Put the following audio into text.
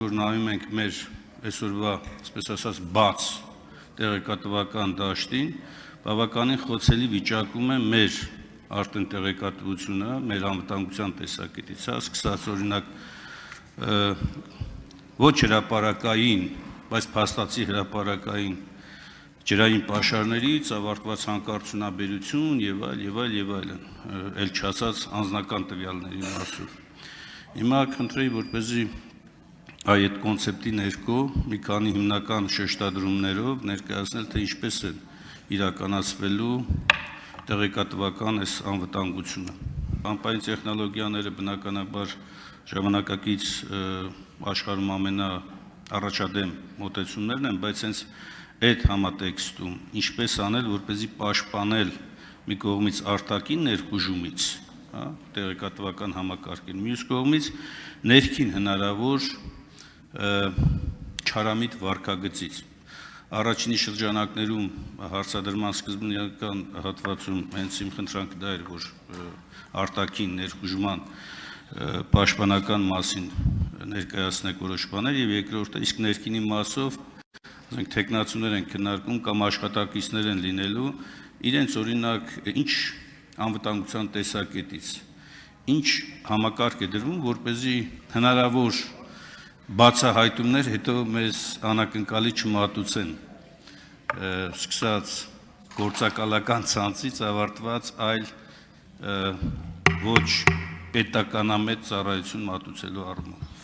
Որ նայում ենք մեր այսօրվա, այսպես ասած, բաց տեղեկատվական դաշտին, բավականին խոցելի վիճակում է մեր արդեն տեղեկատվությունը, մեր անվտանգության տեսակետից, սկսած օրինակ ոչ հրապարակային, բայց փաստացի հրապարակային ջրային պաշարներից, ավարտված հանկարծությունաբերություն եւ այլն, ել չասած անձնական տվյալների մասով։ Հիմա քննրեի, որպեսզի այդ կոնցեպտի ներքո մի քանի հիմնական շեշտադրումներով ներկայացնել, թե ինչպես է իրականացվելու տեղեկատվական այս անվտանգությունը։ Անպայման տեխնոլոգիաները բնականաբար ժամանակակից աշխարհում ամենաառաջադեմ մոտեցումներն են, բայց հենց այդ համատեքստում ինչպես անել, որպեսզի պաշտպանել մի կողմից արտաքին ներխուժումից, տեղեկատվական համակարգին, մյուս կողմից ներքին հնարավոր չարամիտ վարքագծից։ Առաջինի շրջանակներում հարցադրման սկզբնական հատվածում հենց իմ խնդրանքը դա էր, որ արտաքին ներխուժման պաշտպանական մասին ներկայացնեք որոշ բաներ, եւ երկրորդը իսկ ներքինի մասով թեկնածուներ են քննարկում կամ աշխատակիցներ են լինելու, իրենց օրինակ ինչ անվտանգության տեսակետից, ինչ համակարգ է դրվում, որպեսզի հնարավոր բացահայտումներ հետո մեզ անակնկալի չմատուցեն, սկսած գործակալական ցանցից ավարտված այլ ոչ պետականամետ ծառայություն մատուցելու առումով։